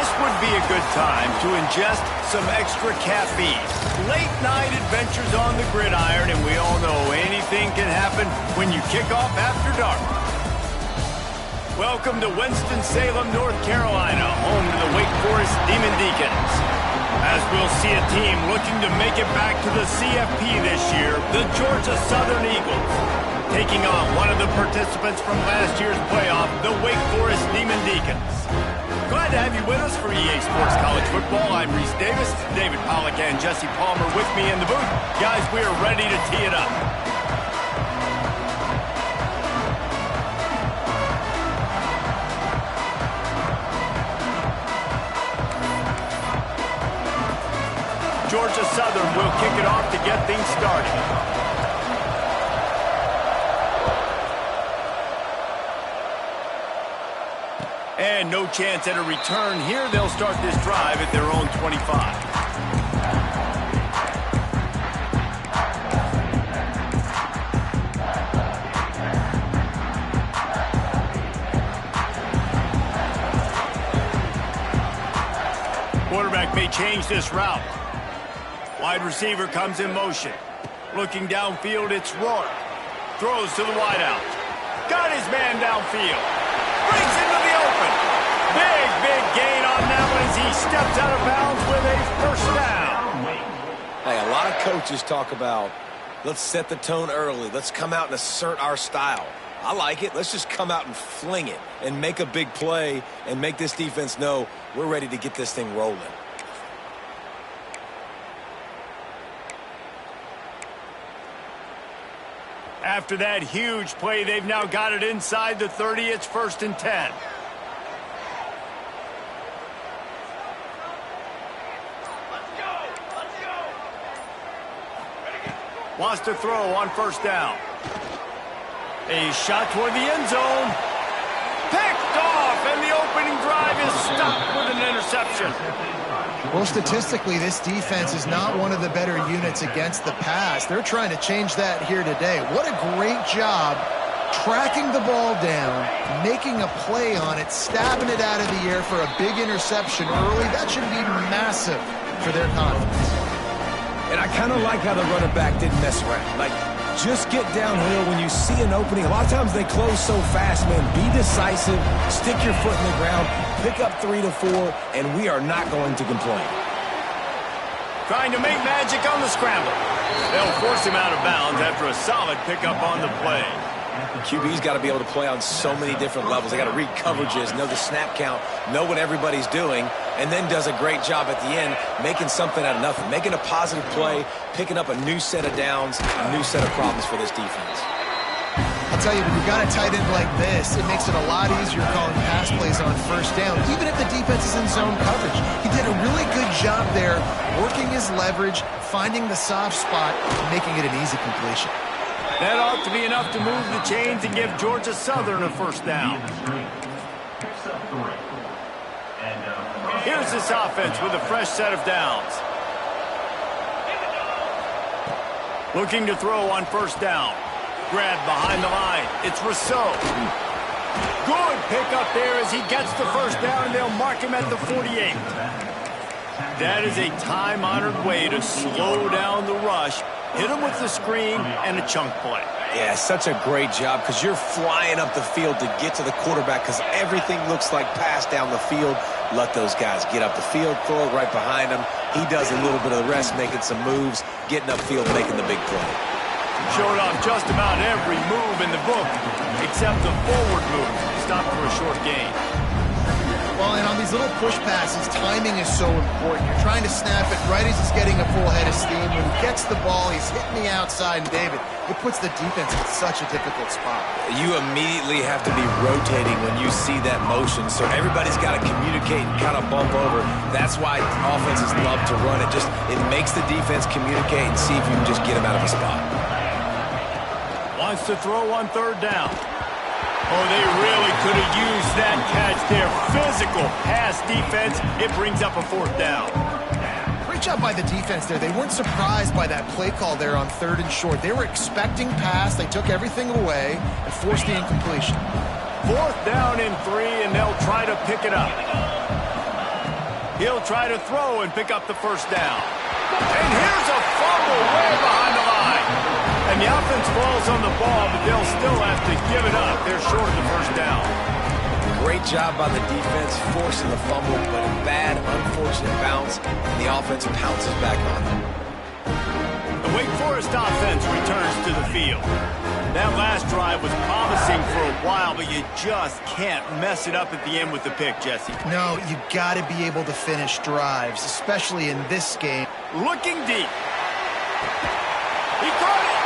This would be a good time to ingest some extra caffeine. Late night adventures on the gridiron, and we all know anything can happen when you kick off after dark. Welcome to Winston-Salem, North Carolina, home to the Wake Forest Demon Deacons. As we'll see a team looking to make it back to the CFP this year, the Georgia Southern Eagles, taking on one of the participants from last year's playoff, the Wake Forest Demon Deacons. Glad to have you with us for EA Sports College Football. I'm Reese Davis, David Pollack and Jesse Palmer with me in the booth. Guys, we are ready to tee it up. Georgia Southern will kick it off to get things started. And no chance at a return here. They'll start this drive at their own 25. Quarterback may change this route. Wide receiver comes in motion. Looking downfield, it's Rourke. Throws to the wideout. Got his man downfield. Breaks into the open. Big gain on that one as he steps out of bounds with a first down. Hey, a lot of coaches talk about, let's set the tone early. Let's come out and assert our style. I like it. Let's just come out and fling it and make a big play and make this defense know we're ready to get this thing rolling. After that huge play, they've now got it inside the 30. It's 1st and 10. Wants to throw on first down. A shot toward the end zone. Picked off, and the opening drive is stopped with an interception. Well, statistically, this defense is not one of the better units against the pass. They're trying to change that here today. What a great job tracking the ball down, making a play on it, stabbing it out of the air for a big interception early. That should be massive for their confidence. And I kind of like how the running back didn't mess around. Like, just get downhill when you see an opening. A lot of times they close so fast, man. Be decisive, stick your foot in the ground, pick up 3 to 4, and we are not going to complain. Trying to make magic on the scramble. They'll force him out of bounds after a solid pickup on the play. QB's got to be able to play on so many different levels. They got to read coverages, know the snap count, know what everybody's doing, and then does a great job at the end making something out of nothing, making a positive play, picking up a new set of downs, a new set of problems for this defense. I'll tell you, when you've got a tight end like this, it makes it a lot easier calling pass plays on first down, even if the defense is in zone coverage. He did a really good job there, working his leverage, finding the soft spot, and making it an easy completion. That ought to be enough to move the chains and give Georgia Southern a first down. Here's this offense with a fresh set of downs. Looking to throw on first down. Grabbed behind the line. It's Rousseau. Good pickup there as he gets the first down, and they'll mark him at the 48. That is a time-honored way to slow down the rush. Hit him with the screen and a chunk play. Yeah, such a great job because you're flying up the field to get to the quarterback because everything looks like pass down the field. Let those guys get up the field, throw it right behind him. He does a little bit of the rest, making some moves, getting upfield, making the big play. Showed off just about every move in the book except the forward move. Stopped for a short gain. Well, and on these little push passes, timing is so important. You're trying to snap it right as he's getting a full head of steam. When he gets the ball, he's hitting the outside, and David, it puts the defense in such a difficult spot. You immediately have to be rotating when you see that motion, so everybody's got to communicate and kind of bump over. That's why offenses love to run it. It makes the defense communicate and see if you can just get him out of a spot. Wants to throw on third down. Oh, they really could have used that catch there. Physical pass defense. It brings up a fourth down. Great job by the defense there. They weren't surprised by that play call there on 3rd and short. They were expecting pass. They took everything away and forced the incompletion. 4th down and 3, and they'll try to pick it up. He'll try to throw and pick up the first down. And here's a fumble way behind the line. And the offense falls on the ball, but they'll still have to give it up. They're short of the first down. Great job by the defense forcing the fumble, but a bad, unfortunate bounce, and the offense pounces back on it. The Wake Forest offense returns to the field. That last drive was promising for a while, but you just can't mess it up at the end with the pick, Jesse. No, you got to be able to finish drives, especially in this game. Looking deep. He caught it,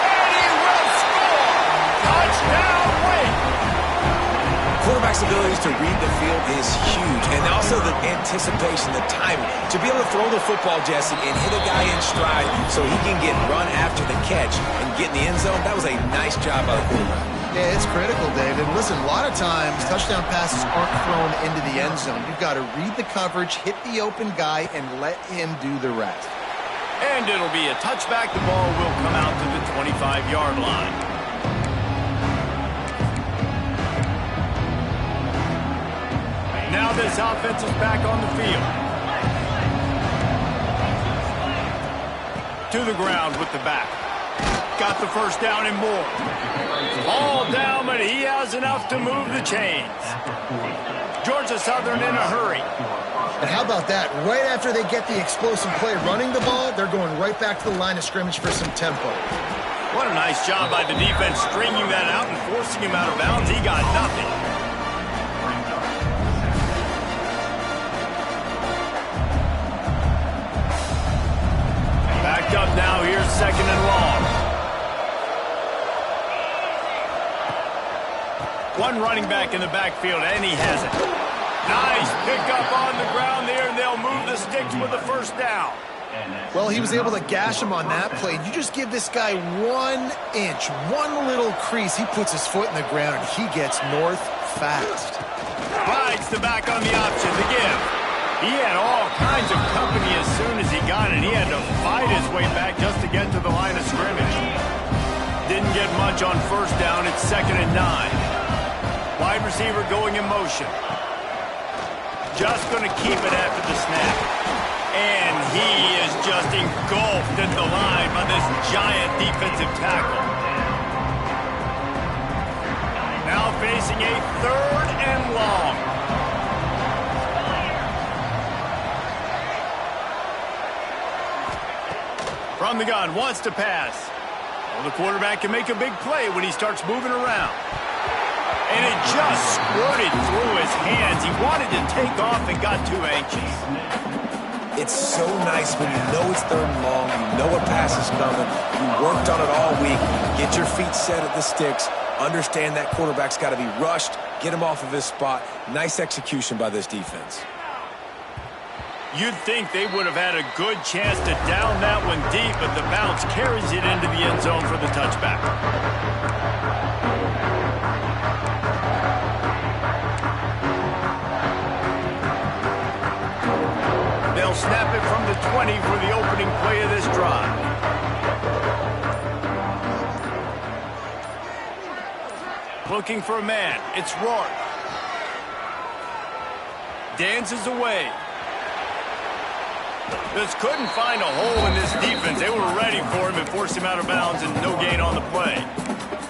and he will score! Touchdown, Wake! Quarterback's abilities to read the field is huge, and also the anticipation, the timing. To be able to throw the football, Jesse, and hit a guy in stride so he can get run after the catch and get in the end zone, that was a nice job by the quarterback. Yeah, it's critical, David. Listen, a lot of times touchdown passes aren't thrown into the end zone. You've got to read the coverage, hit the open guy, and let him do the rest. And it'll be a touchback. The ball will come out to the 25-yard line. Now this offense is back on the field. To the ground with the back. Got the first down and more. Ball down, but he has enough to move the chains. Georgia Southern in a hurry. And how about that? Right after they get the explosive play running the ball, they're going right back to the line of scrimmage for some tempo. What a nice job by the defense stringing that out and forcing him out of bounds. He got nothing. Backed up now. Here's second and long. One running back in the backfield, and he has it. Nice pickup on the ground there, and they'll move the sticks with the first down. Well, he was able to gash him on that play. You just give this guy 1 inch, one little crease. He puts his foot in the ground, and he gets north fast. Rides the back on the option to give. He had all kinds of company as soon as he got it. He had to fight his way back just to get to the line of scrimmage. Didn't get much on first down. It's 2nd and 9. Wide receiver going in motion. Just going to keep it after the snap. And he is just engulfed at the line by this giant defensive tackle. Now facing a 3rd and long. From the gun, wants to pass. Well, the quarterback can make a big play when he starts moving around. And it just squirted through his hands. He wanted to take off and got too anxious. It's so nice when you know it's 3rd and long, you know a pass is coming, you worked on it all week, get your feet set at the sticks, understand that quarterback's got to be rushed, get him off of his spot. Nice execution by this defense. You'd think they would have had a good chance to down that one deep, but the bounce carries it into the end zone for the touchback. They'll snap it from the 20 for the opening play of this drive. Looking for a man. It's Rourke. Dances away. Just couldn't find a hole in this defense. They were ready for him and forced him out of bounds, and no gain on the play.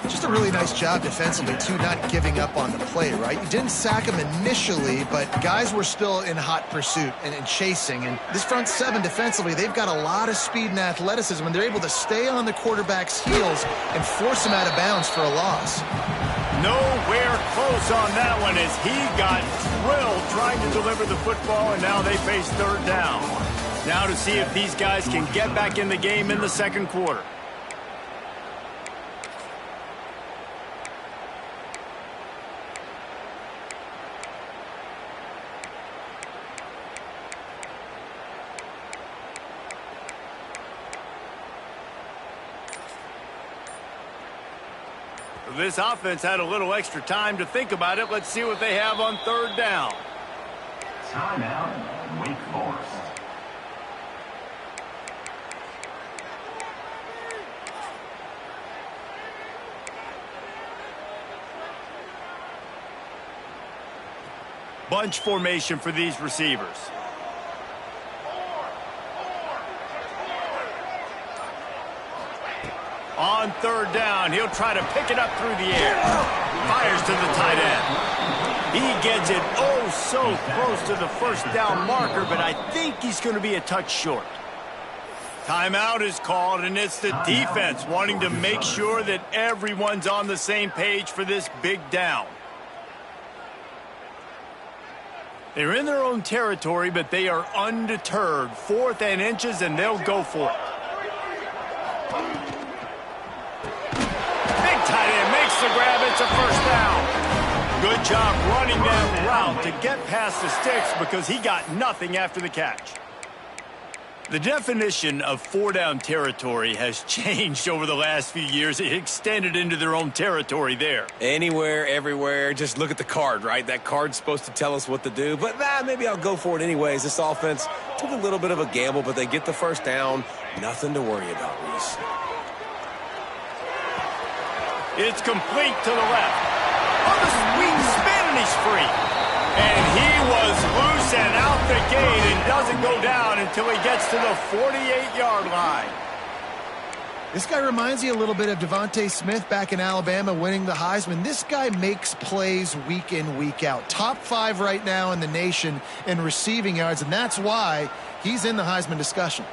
Just a really nice job defensively, too, not giving up on the play, right? You didn't sack him initially, but guys were still in hot pursuit and chasing. And this front 7 defensively, they've got a lot of speed and athleticism, and they're able to stay on the quarterback's heels and force him out of bounds for a loss. Nowhere close on that one as he got thrilled trying to deliver the football, and now they face 3rd down. Now to see if these guys can get back in the game in the 2nd quarter. This offense had a little extra time to think about it. Let's see what they have on 3rd down. Timeout, Wake Forest. Bunch formation for these receivers. on third down. He'll try to pick it up through the air. Fires to the tight end. He gets it oh so close to the first down marker, but I think he's going to be a touch short. Timeout is called, and it's the defense wanting to make sure that everyone's on the same page for this big down. They're in their own territory, but they are undeterred. 4th and inches, and they'll go for it. Big tight end makes the grab. It's a first down. Good job running that route to get past the sticks because he got nothing after the catch. The definition of 4-down territory has changed over the last few years. It extended into their own territory there. Anywhere, everywhere, just look at the card, right? That card's supposed to tell us what to do, but maybe I'll go for it anyways. This offense took a little bit of a gamble, but they get the first down. Nothing to worry about, Reese. It's complete to the left. On the sweet spin, and he's free. And he was loose and out the gate and doesn't go down until he gets to the 48-yard line. This guy reminds you a little bit of Devontae Smith back in Alabama winning the Heisman. This guy makes plays week in, week out. Top 5 right now in the nation in receiving yards, and that's why he's in the Heisman discussion.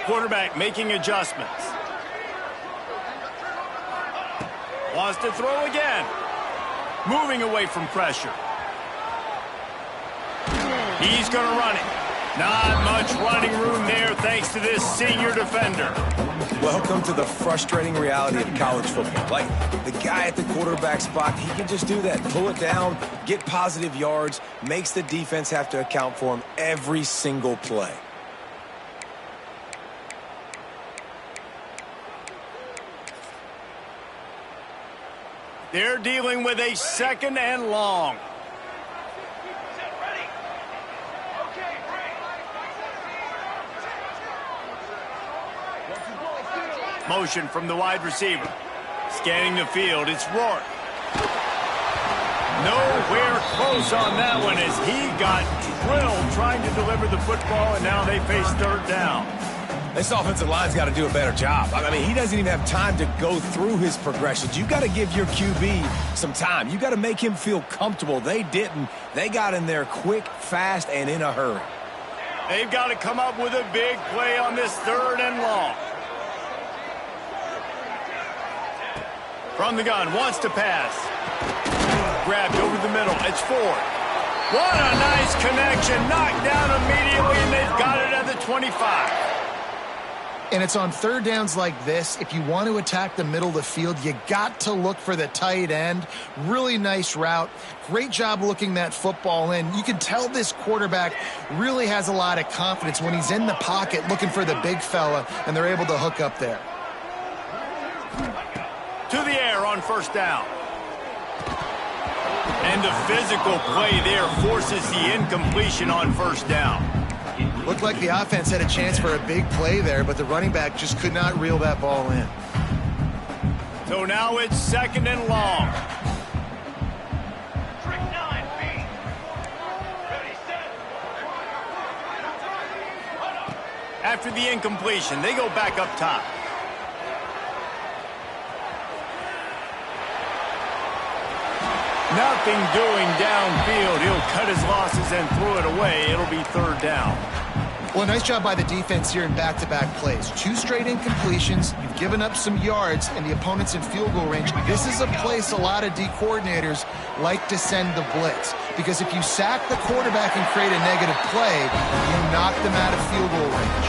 Quarterback making adjustments. Wants to throw again. Moving away from pressure. He's going to run it. Not much running room there thanks to this senior defender. Welcome to the frustrating reality of college football. Like, the guy at the quarterback spot, he can just do that. Pull it down, get positive yards, makes the defense have to account for him every single play. They're dealing with a 2nd and long. Motion from the wide receiver. Scanning the field, it's Rourke. Nowhere close on that one as he got drilled trying to deliver the football, and now they face third down. This offensive line's got to do a better job. I mean, he doesn't even have time to go through his progressions. You've got to give your QB some time. You've got to make him feel comfortable. They didn't. They got in there quick, fast, and in a hurry. They've got to come up with a big play on this 3rd and long. From the gun, wants to pass. Grabbed over the middle. It's Ford. What a nice connection. Knocked down immediately, and they've got it at the 25. And it's on 3rd downs like this. If you want to attack the middle of the field, you got to look for the tight end. Really nice route. Great job looking that football in. You can tell this quarterback really has a lot of confidence when he's in the pocket looking for the big fella, and they're able to hook up there. To the air on 1st down. And the physical play there forces the incompletion on 1st down. Looked like the offense had a chance for a big play there, but the running back just could not reel that ball in. So now it's 2nd and long. After the incompletion, they go back up top. Nothing doing downfield. He'll cut his losses and throw it away. It'll be 3rd down. Well, nice job by the defense here in back-to-back plays. 2 straight incompletions. You've given up some yards, and the opponent's in field goal range. This is a place a lot of D coordinators like to send the blitz, because if you sack the quarterback and create a negative play, you knock them out of field goal range.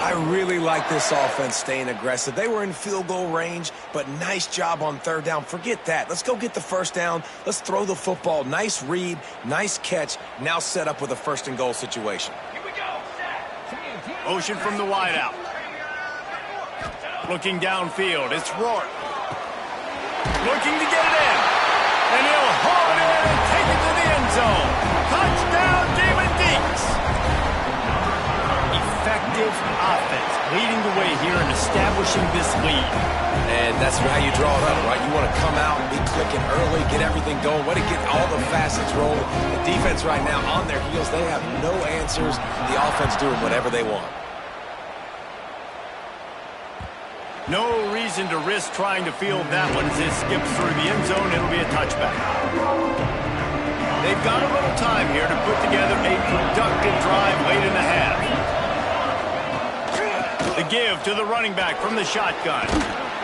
I really like this offense staying aggressive. They were in field goal range, but nice job on 3rd down. Forget that. Let's go get the 1st down. Let's throw the football. Nice read, nice catch. Now set up with a 1st and goal situation. Motion from the wideout. Looking downfield, it's Rourke. Looking to get it in. And he'll haul it in and take it to the end zone. Touchdown, Damon Deeks. Effective offense, leading the way here and establishing this lead. And that's how you draw it up, right? You want to come out and be clicking early, get everything going, want to get all the facets rolling. The defense right now on their heels, they have no answers. The offense doing whatever they want. No reason to risk trying to field that one as it skips through the end zone. It'll be a touchback. They've got a little time here to put together a productive drive late in the half. The give to the running back from the shotgun.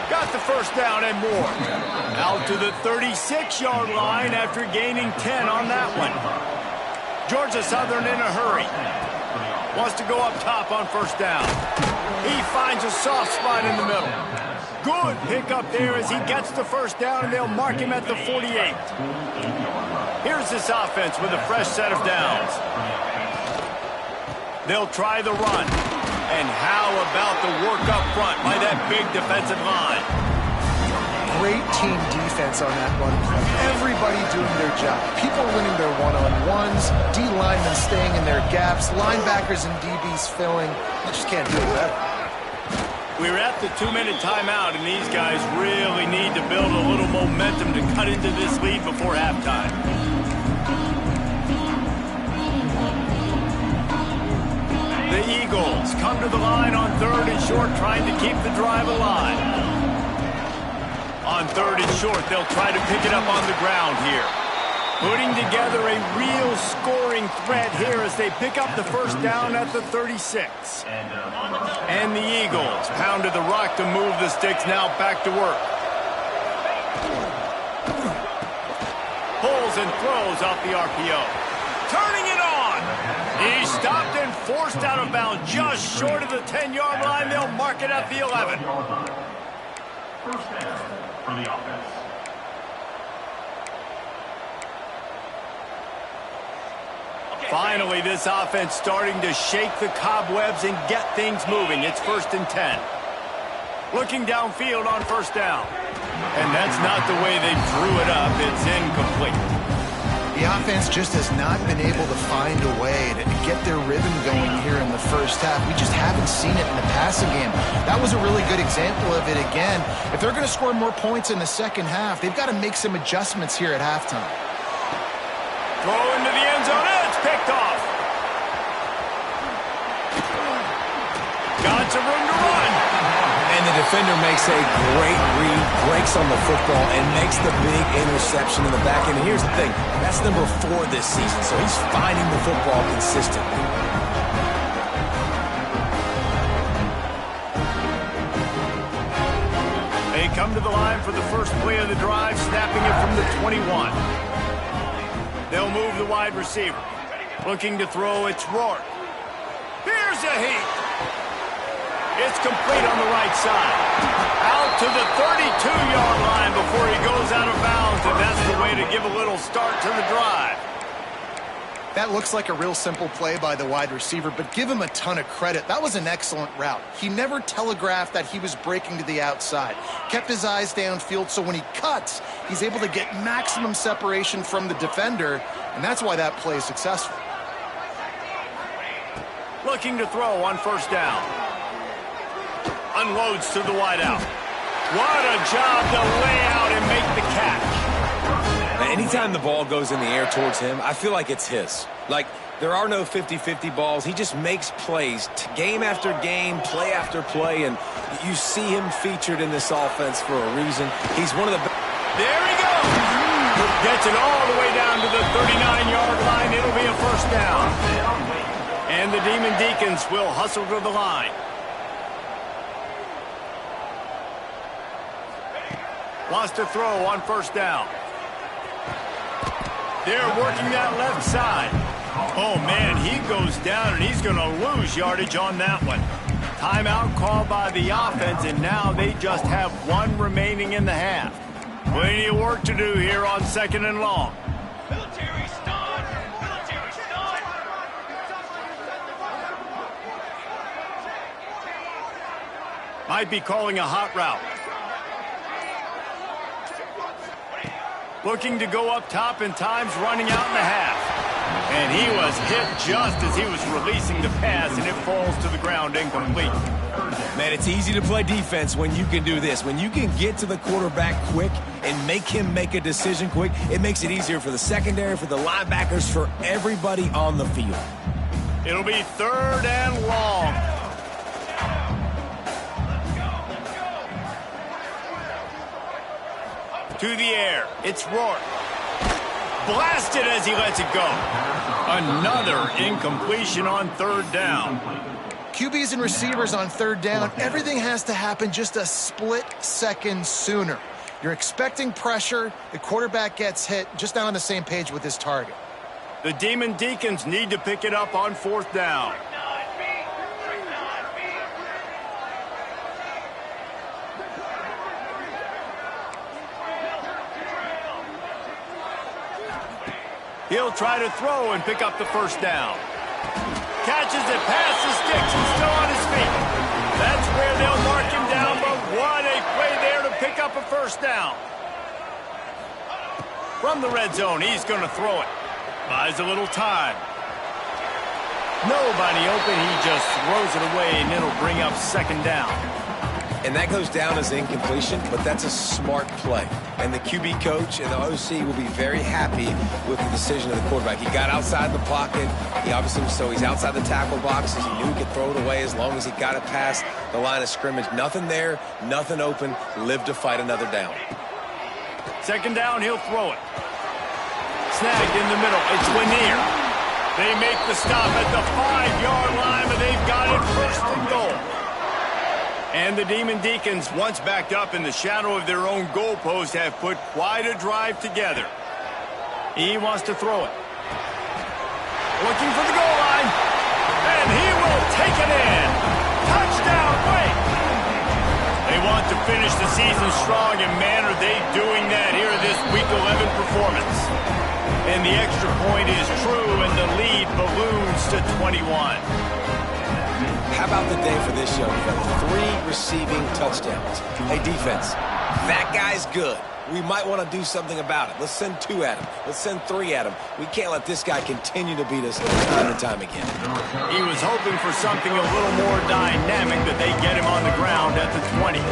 Got the first down and more. Out to the 36-yard line after gaining 10 on that one. Georgia Southern in a hurry. Wants to go up top on first down. He finds a soft spot in the middle. Good pickup there as he gets the first down, and they'll mark him at the 48. Here's this offense with a fresh set of downs. They'll try the run. And how about the work up front by that big defensive line? Great team defense on that run play. Everybody doing their job. People winning their one-on-ones, D linemen staying in their gaps, linebackers and DBs filling. You just can't do it better. We're at the 2-minute timeout, and these guys really need to build a little momentum to cut into this lead before halftime. The Eagles come to the line on 3rd and short, trying to keep the drive alive. On 3rd and short, they'll try to pick it up on the ground here. Putting together a real scoring threat here as they pick up the first down at the 36. And the Eagles pounded the rock to move the sticks, now back to work. Pulls and throws off the RPO. Turning it on. He stopped and forced out of bounds just short of the 10-yard line. They'll mark it at the 11. First down for the offense. Finally, this offense starting to shake the cobwebs and get things moving. It's 1st and 10. Looking downfield on first down. And that's not the way they drew it up. It's incomplete. The offense just has not been able to find a way to get their rhythm going here in the first half. We just haven't seen it in the passing game. That was a really good example of it again. If they're going to score more points in the second half, they've got to make some adjustments here at halftime. Throw into the end zone. It's picked off. Got some room to run. And the defender makes a great read, breaks on the football, and makes the big interception in the back end. And here's the thing, that's number 4 this season, so he's finding the football consistently. They come to the line for the first play of the drive, snapping it from the 21. They'll move the wide receiver. Looking to throw, it's Rourke. Here's a heat. It's complete on the right side. Out to the 32-yard line before he goes out of bounds, and that's the way to give a little start to the drive. That looks like a real simple play by the wide receiver, but give him a ton of credit. That was an excellent route. He never telegraphed that he was breaking to the outside. Kept his eyes downfield, so when he cuts, he's able to get maximum separation from the defender, and that's why that play is successful. Looking to throw on first down. Unloads to the wideout. What a job to lay out and make the catch. Now, anytime the ball goes in the air towards him, I feel like it's his. Like, there are no 50-50 balls. He just makes plays, game after game, play after play, and you see him featured in this offense for a reason. He's one of the best. There he goes. Gets it all the way down to the 39-yard line. It'll be a first down. And the Demon Deacons will hustle to the line. Wants to throw on first down. They're working that left side. Oh, man, he goes down, and he's going to lose yardage on that one. Timeout called by the offense, and now they just have 1 remaining in the half. Plenty of work to do here on 2nd and long. Military stun! Military stun! Might be calling a hot route. Looking to go up top, and time's running out in the half. And he was hit just as he was releasing the pass, and it falls to the ground incomplete. Man, it's easy to play defense when you can do this. When you can get to the quarterback quick and make him make a decision quick, it makes it easier for the secondary, for the linebackers, for everybody on the field. It'll be 3rd and long. To the air. It's Rourke. Blasted as he lets it go. Another incompletion on third down. QBs and receivers on third down, everything has to happen just a split second sooner. You're expecting pressure, the quarterback gets hit, just not on the same page with his target. The Demon Deacons need to pick it up on fourth down. He'll try to throw and pick up the first down. Catches it past the sticks and still on his feet. That's where they'll mark him down, but what a play there to pick up a first down. From the red zone, he's going to throw it. Buys a little time. Nobody open, he just throws it away, and it'll bring up second down. And that goes down as incompletion, but that's a smart play. And the QB coach and the OC will be very happy with the decision of the quarterback. He got outside the pocket. He obviously, so he's outside the tackle boxes. He knew he could throw it away as long as he got it past the line of scrimmage. Nothing there, nothing open. Live to fight another down. Second down, he'll throw it. Snagged in the middle. It's Lanier. They make the stop at the 5-yard line, but they've got it first and goal. And the Demon Deacons, once backed up in the shadow of their own goalpost, have put quite a drive together. He wants to throw it. Looking for the goal line. And he will take it in. Touchdown, Wake! They want to finish the season strong, and man, are they doing that here in this Week 11 performance. And the extra point is true, and the lead balloons to 21. How about the day for this young fella? 3 receiving touchdowns. Hey, defense, that guy's good. We might want to do something about it. Let's send 2 at him. Let's send 3 at him. We can't let this guy continue to beat us time and time again. He was hoping for something a little more dynamic, that they get him on the ground at the 20.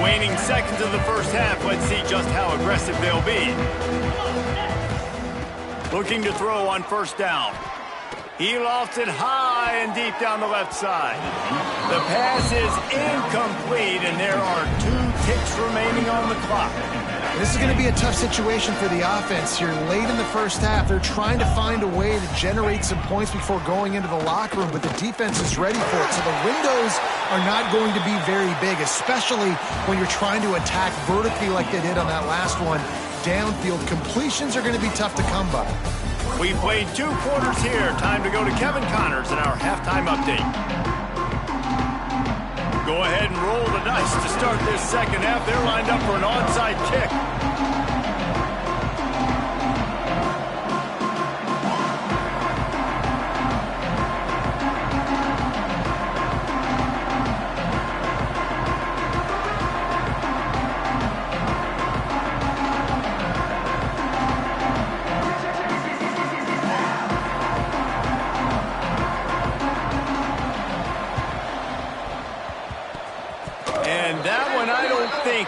Waning seconds of the first half. Let's see just how aggressive they'll be. Looking to throw on first down. He lofts it high and deep down the left side. The pass is incomplete, and there are 2 ticks remaining on the clock. This is going to be a tough situation for the offense here. Late in the first half, they're trying to find a way to generate some points before going into the locker room, but the defense is ready for it. So the windows are not going to be very big, especially when you're trying to attack vertically like they did on that last one. Downfield completions are going to be tough to come by. We played 2 quarters here. Time to go to Kevin Connors in our halftime update. Go ahead and roll the dice to start this second half. They're lined up for an onside kick.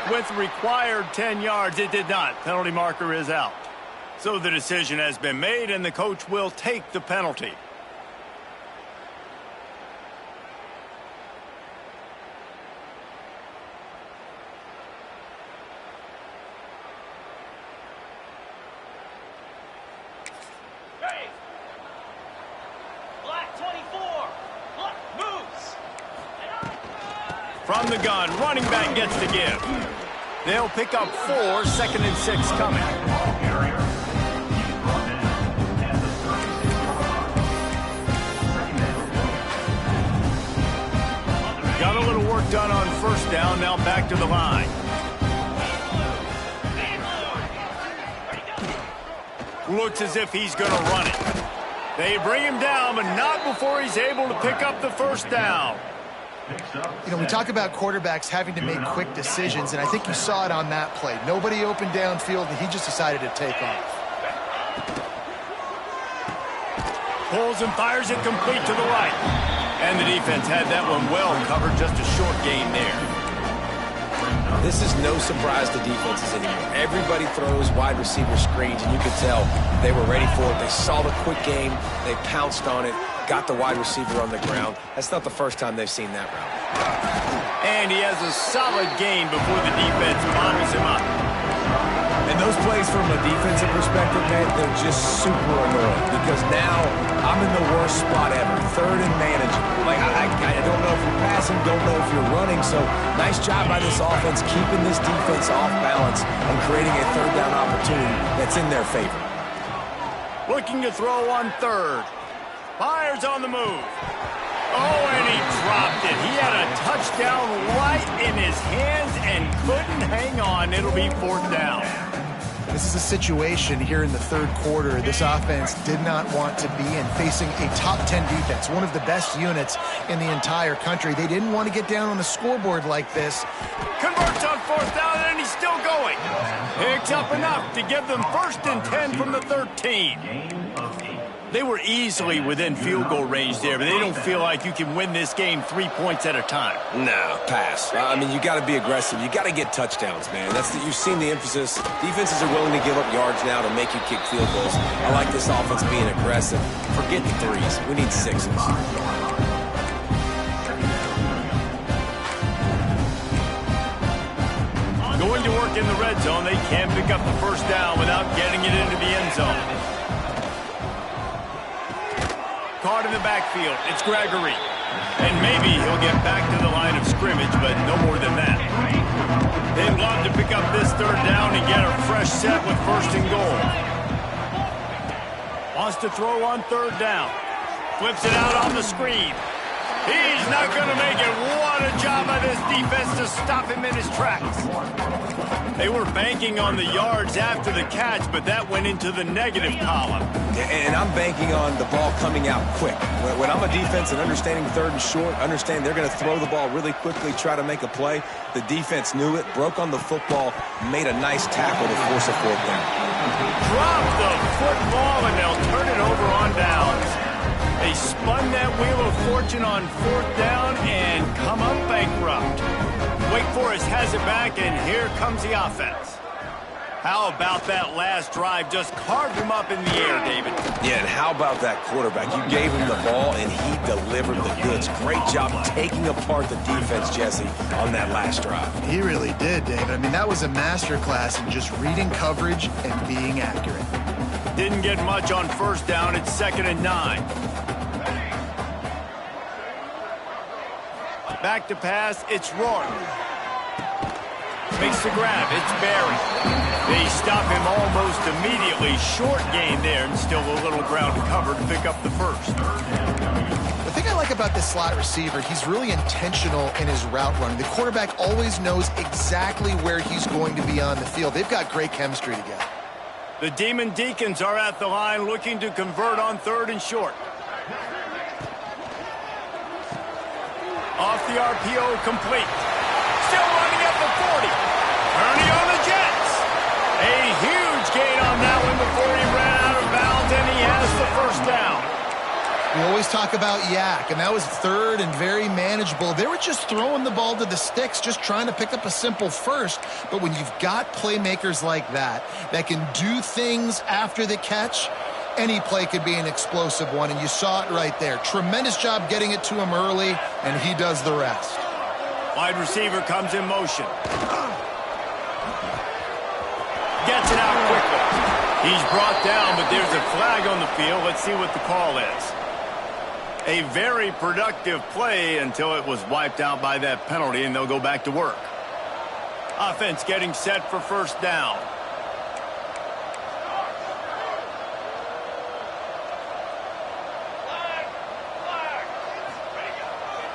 With required 10 yards, it did not. Penalty marker is out. So the decision has been made, and the coach will take the penalty. Hey! Black 24! Black moves! From the gun, running back gets the give. They'll pick up 4, 2nd and 6 coming. Got a little work done on first down, now back to the line. Looks as if he's going to run it. They bring him down, but not before he's able to pick up the first down. You know, we talk about quarterbacks having to make quick decisions, and I think you saw it on that play. Nobody opened downfield, and he just decided to take off. Pulls and fires it complete to the right. And the defense had that one well covered, just a short gain there. This is no surprise to defenses anymore. Everybody throws wide receiver screens, and you could tell they were ready for it. They saw the quick game. They pounced on it, got the wide receiver on the ground. That's not the first time they've seen that route. And he has a solid gain before the defense bobbles him up. And those plays from a defensive perspective, man, they're just super annoying because now I'm in the worst spot ever, third and manageable. Like, I don't know if you're passing, don't know if you're running, so nice job by this offense keeping this defense off balance and creating a third down opportunity that's in their favor. Looking to throw on third. Fires on the move. Oh, and he dropped it. He had a touchdown right in his hands and couldn't hang on. It'll be fourth down. This is a situation here in the third quarter this offense did not want to be in, facing a top 10 defense, one of the best units in the entire country. They didn't want to get down on the scoreboard like this. Converts on fourth down, and he's still going. Picks up enough to give them 1st and 10 from the 13. They were easily within field goal range there, but they don't feel like you can win this game 3 points at a time. No, pass. I mean, you got to be aggressive. You got to get touchdowns, man. You've seen the emphasis. Defenses are willing to give up yards now to make you kick field goals. I like this offense being aggressive. Forget the threes. We need sixes. Going to work in the red zone, they can pick up the first down without getting it into the end zone. Caught in the backfield. It's Gregory. And maybe he'll get back to the line of scrimmage, but no more than that. They'd love to pick up this third down and get a fresh set with 1st and goal. Wants to throw on third down. Flips it out on the screen. He's not going to make it. What a job by this defense to stop him in his tracks. They were banking on the yards after the catch, but that went into the negative column. And I'm banking on the ball coming out quick. When I'm a defense and understanding third and short, understand they're going to throw the ball really quickly, try to make a play. The defense knew it, broke on the football, made a nice tackle to force a fourth down. Drop the football, and they'll turn it over on downs. They spun that wheel of fortune on fourth down and come up bankrupt. Wake Forest has it back, and here comes the offense. How about that last drive? Just carved him up in the air, David. Yeah, and how about that quarterback? You gave him the ball, and he delivered the goods. Great job taking apart the defense, Jesse, on that last drive. He really did, David. I mean, that was a masterclass in just reading coverage and being accurate. Didn't get much on first down. It's 2nd and 9. Back to pass, it's Rourke. Makes the grab, it's Barry. They stop him almost immediately. Short gain there, and still a little ground to cover to pick up the first. The thing I like about this slot receiver, he's really intentional in his route running. The quarterback always knows exactly where he's going to be on the field. They've got great chemistry together. The Demon Deacons are at the line looking to convert on 3rd and short. Off the RPO, complete. Still running at the 40. Ernie on the Jets. A huge gain on that one before he ran out of bounds, and he has the first down. We always talk about Yak, and that was 3rd and very manageable. They were just throwing the ball to the sticks, just trying to pick up a simple first. But when you've got playmakers like that can do things after the catch, any play could be an explosive one, and you saw it right there. Tremendous job getting it to him early, and he does the rest. Wide receiver comes in motion. Gets it out quickly. He's brought down, but there's a flag on the field. Let's see what the call is. A very productive play until it was wiped out by that penalty, and they'll go back to work. Offense getting set for first down.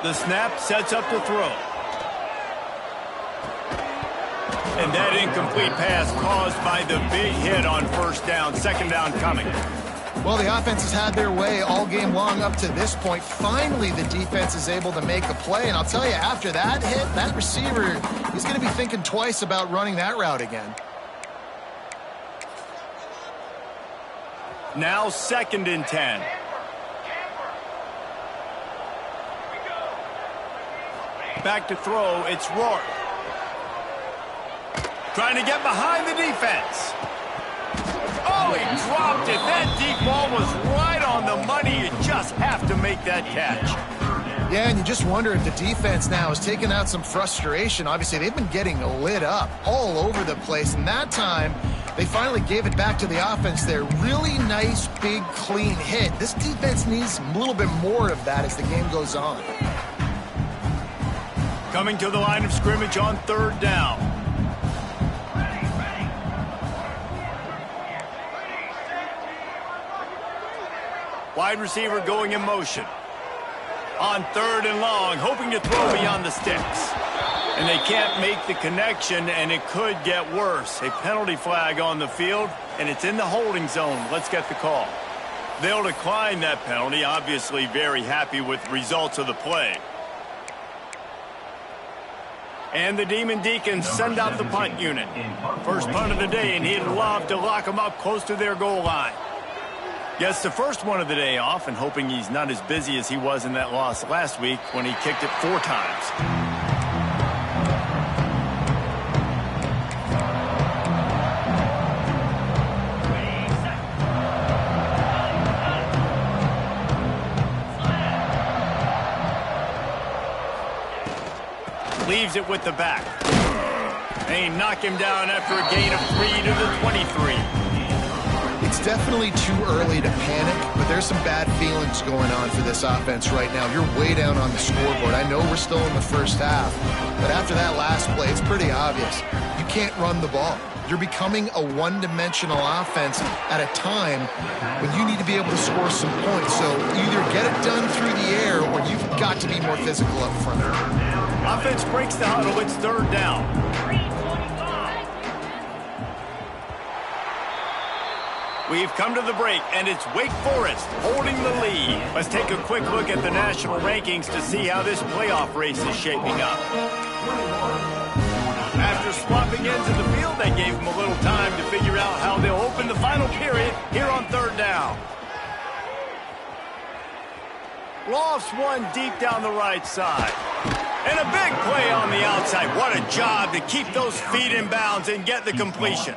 The snap sets up the throw. And that incomplete pass caused by the big hit on first down. 2nd down coming. Well, the offense has had their way all game long up to this point. Finally, the defense is able to make a play. And I'll tell you, after that hit, that receiver, he's going to be thinking twice about running that route again. Now 2nd and 10. Back to throw, it's Rourke. Trying to get behind the defense. Oh, he dropped it. That deep ball was right on the money. You just have to make that catch. Yeah, and you just wonder if the defense now has taken out some frustration. Obviously, they've been getting lit up all over the place, and that time they finally gave it back to the offense there. Really nice, big, clean hit. This defense needs a little bit more of that as the game goes on. Coming to the line of scrimmage on 3rd down. Wide receiver going in motion. On 3rd and long, hoping to throw beyond the sticks. And they can't make the connection, and it could get worse. A penalty flag on the field, and it's in the holding zone. Let's get the call. They'll decline that penalty, obviously very happy with the results of the play. And the Demon Deacons send out the punt unit. First punt of the day, and he'd love to lock them up close to their goal line. Gets the first one of the day off, and hoping he's not as busy as he was in that loss last week when he kicked it 4 times. Leaves it with the back. They knock him down after a gain of 3 to the 23. It's definitely too early to panic, but there's some bad feelings going on for this offense right now. You're way down on the scoreboard. I know we're still in the first half, but after that last play, it's pretty obvious. You can't run the ball. You're becoming a one-dimensional offense at a time when you need to be able to score some points. So either get it done through the air or you've got to be more physical up front. Offense breaks the huddle. It's 3rd down. We've come to the break, and it's Wake Forest holding the lead. Let's take a quick look at the national rankings to see how this playoff race is shaping up. After swapping ends in the field, that gave them a little time to figure out how they'll open the final period here on 3rd down. Lofts one deep down the right side. And a big play on the outside. What a job to keep those feet in bounds and get the completion.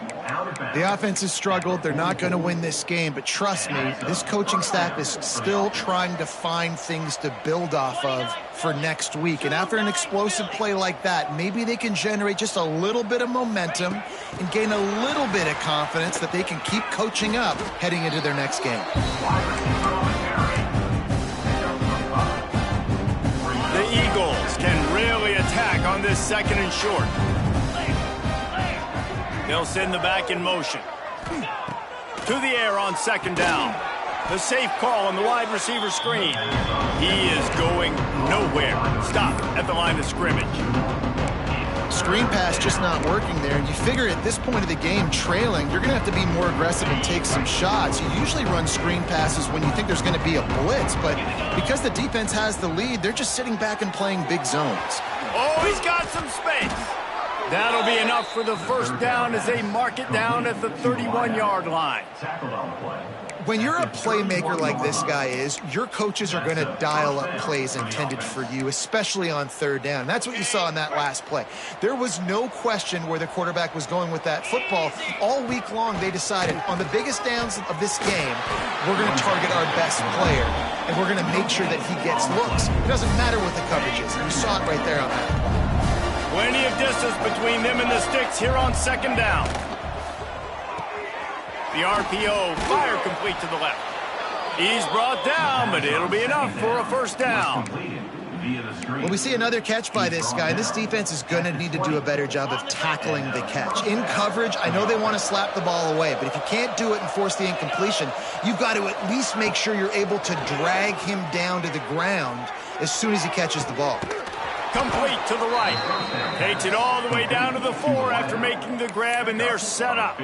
The offense has struggled. They're not going to win this game, but trust me, this coaching staff is still trying to find things to build off of for next week. And after an explosive play like that, maybe they can generate just a little bit of momentum and gain a little bit of confidence that they can keep coaching up heading into their next game. The Eagles can really attack on this 2nd and short. They'll send the back in motion. To the air on 2nd down. The safe call on the wide receiver screen. He is going nowhere. Stop at the line of scrimmage. Screen pass just not working there, and you figure at this point of the game, trailing, you're going to have to be more aggressive and take some shots. You usually run screen passes when you think there's going to be a blitz, but because the defense has the lead, they're just sitting back and playing big zones. Oh, he's got some space. That'll be enough for the 1st down as they mark it down at the 31-yard line. When you're a playmaker like this guy is, your coaches are going to dial up plays intended for you, especially on 3rd down. That's what you saw in that last play. There was no question where the quarterback was going with that football. All week long, they decided on the biggest downs of this game, we're going to target our best player, and we're going to make sure that he gets looks. It doesn't matter what the coverage is. You saw it right there on that play. Plenty of distance between them and the sticks here on 2nd down. The RPO, fire complete to the left. He's brought down, but it'll be enough for a 1st down. Well, we see another catch by this guy. This defense is going to need to do a better job of tackling the catch. In coverage, I know they want to slap the ball away, but if you can't do it and force the incompletion, you've got to at least make sure you're able to drag him down to the ground as soon as he catches the ball. Complete to the right. Takes it all the way down to the 4 after making the grab, and they're set up.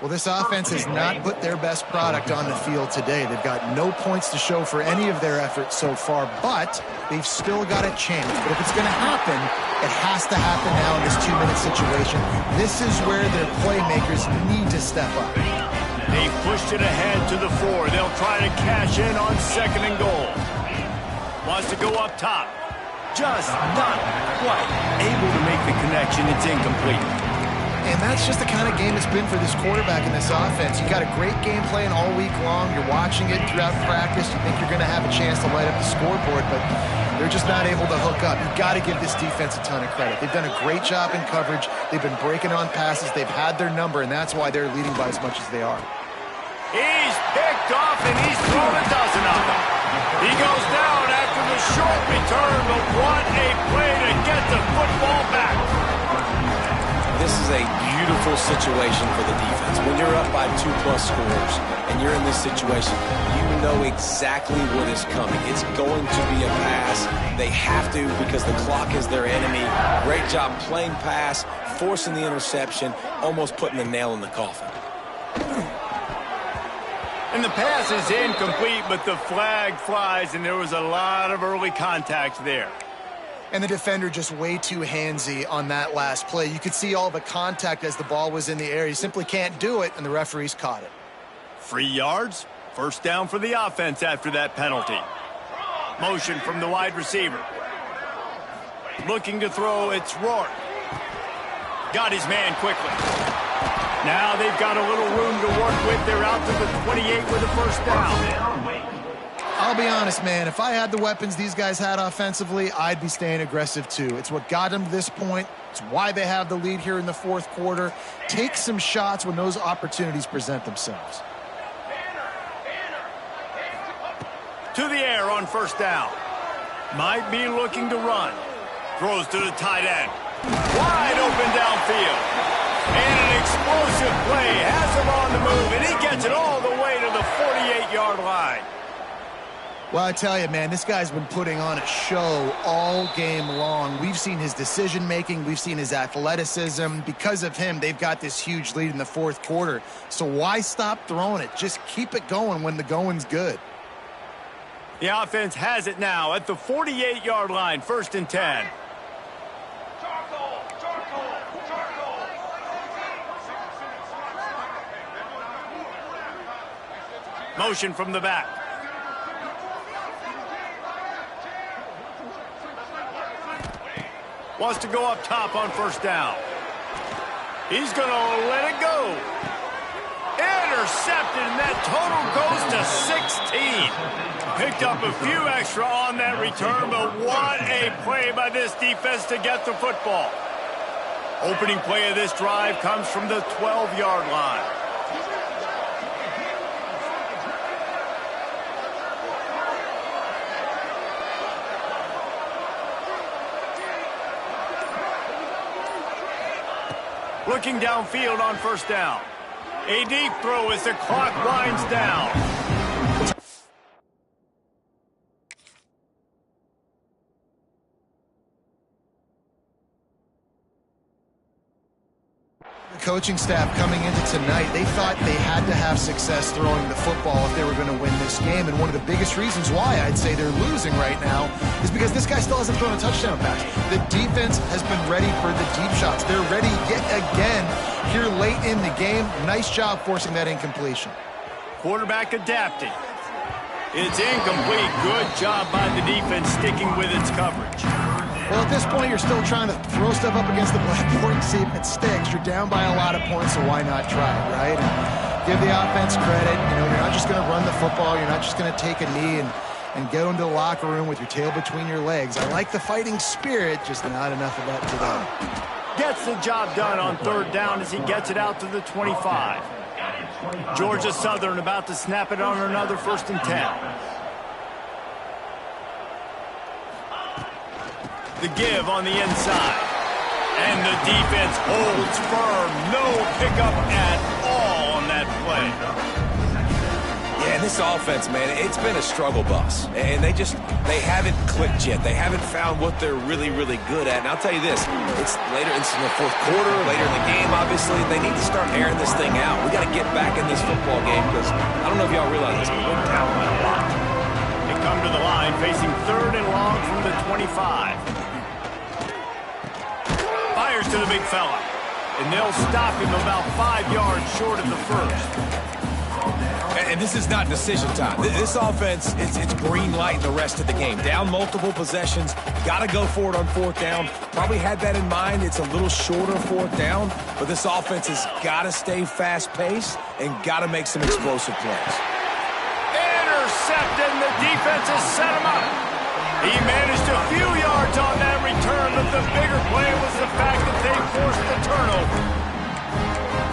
Well, this offense has not put their best product on the field today. They've got no points to show for any of their efforts so far, but they've still got a chance. But if it's going to happen, it has to happen now in this 2-minute situation. This is where their playmakers need to step up. They pushed it ahead to the 4. They'll try to cash in on 2nd and goal. Wants to go up top. Just not quite able to make the connection. It's incomplete. And that's just the kind of game it's been for this quarterback in this offense. You got a great game plan all week long. You're watching it throughout practice. You think you're going to have a chance to light up the scoreboard, but they're just not able to hook up. You've got to give this defense a ton of credit. They've done a great job in coverage. They've been breaking on passes. They've had their number, and that's why they're leading by as much as they are. He's picked off, and he's thrown a dozen of them. He goes down after the short return, but what a play to get the football back. This is a beautiful situation for the defense. When you're up by 2+ scores and you're in this situation, you know exactly what is coming. It's going to be a pass. They have to because the clock is their enemy. Great job playing pass, forcing the interception, almost putting the nail in the coffin. And the pass is incomplete, but the flag flies, and there was a lot of early contact there. And the defender just way too handsy on that last play. You could see all the contact as the ball was in the air. He simply can't do it, and the referees caught it. 3 yards, first down for the offense after that penalty. Motion from the wide receiver. Looking to throw, it's Rourke. Got his man quickly. Now they've got a little room to work with. They're out to the 28 with a first down. I'll be honest, man. If I had the weapons these guys had offensively, I'd be staying aggressive too. It's what got them to this point. It's why they have the lead here in the fourth quarter. Take some shots when those opportunities present themselves. To the air on first down. Might be looking to run. Throws to the tight end. Wide open downfield. And an explosive play. Has him on the move, and he gets it all the way to the 48-yard line. Well, I tell you, man, this guy's been putting on a show all game long. We've seen his decision-making. We've seen his athleticism. Because of him, they've got this huge lead in the fourth quarter. So why stop throwing it? Just keep it going when the going's good. The offense has it now at the 48-yard line, 1st and 10. Motion from the back. Wants to go up top on first down. He's going to let it go. Intercepted, and that total goes to 16. Picked up a few extra on that return, but what a play by this defense to get the football. Opening play of this drive comes from the 12-yard line. Looking downfield on first down. A deep throw as the clock winds down. The coaching staff coming into tonight, they thought they had to have success throwing the football if they were going to win this game. And one of the biggest reasons why I'd say they're losing right now is because this guy still hasn't thrown a touchdown pass. The defense has been ready for the deep shots. They're ready yet again here late in the game. Nice job forcing that incompletion. Quarterback adapting. It's incomplete. Good job by the defense sticking with its coverage. Well, at this point, you're still trying to throw stuff up against the blackboard and see if it sticks. You're down by a lot of points, so why not try it, right? And give the offense credit. You know, you're not just going to run the football. You're not just going to take a knee and go into the locker room with your tail between your legs. I like the fighting spirit, just not enough of that today. Gets the job done on third down as he gets it out to the 25. Georgia Southern about to snap it on another 1st and 10. The give on the inside. And the defense holds firm. No pickup at all on that play. Yeah, and this offense, man, it's been a struggle bus. And they haven't clicked yet. They haven't found what they're really, really good at. And I'll tell you this, it's in the fourth quarter, later in the game, obviously. They need to start airing this thing out. We got to get back in this football game because I don't know if y'all realize this, but we're down by a lot. They come to the line facing 3rd and long from the 25. Fires to the big fella. And they'll stop him about 5 yards short of the first. And this is not decision time. This offense, it's green light the rest of the game. Down multiple possessions, got to go for it on fourth down. Probably had that in mind. It's a little shorter fourth down, but this offense has got to stay fast-paced and got to make some explosive plays. Intercepted, and the defense has set him up. He managed a few yards on that return, but the bigger play was the fact that they forced the turnover.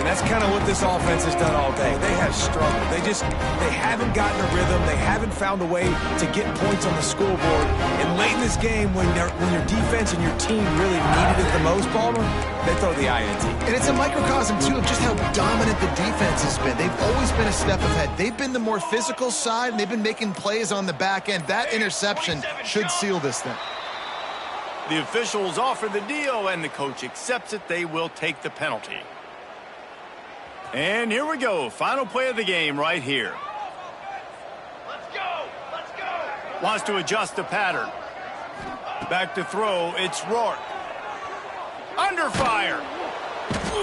And that's kind of what this offense has done all day. They have struggled. They haven't gotten a rhythm. They haven't found a way to get points on the scoreboard. And late in this game, when your defense and your team really needed it the most, Palmer, they throw the INT. And it's a microcosm, too, of just how dominant the defense has been. They've always been a step ahead. They've been the more physical side, and they've been making plays on the back end. That interception should seal this thing. The officials offer the deal, and the coach accepts it. They will take the penalty. And here we go. Final play of the game right here. Let's go! Let's go! Wants to adjust the pattern. Back to throw. It's Rourke. Under fire.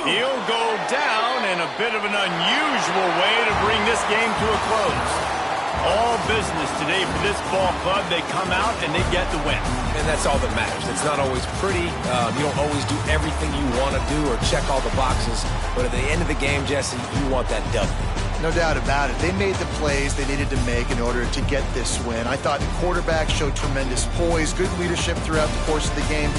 He'll go down in a bit of an unusual way to bring this game to a close. All business today for this ball club. They come out and they get the win. And that's all that matters. It's not always pretty. You don't always do everything you want to do or check all the boxes. But at the end of the game, Jesse, you want that W. No doubt about it. They made the plays they needed to make in order to get this win. I thought the quarterback showed tremendous poise, good leadership throughout the course of the game.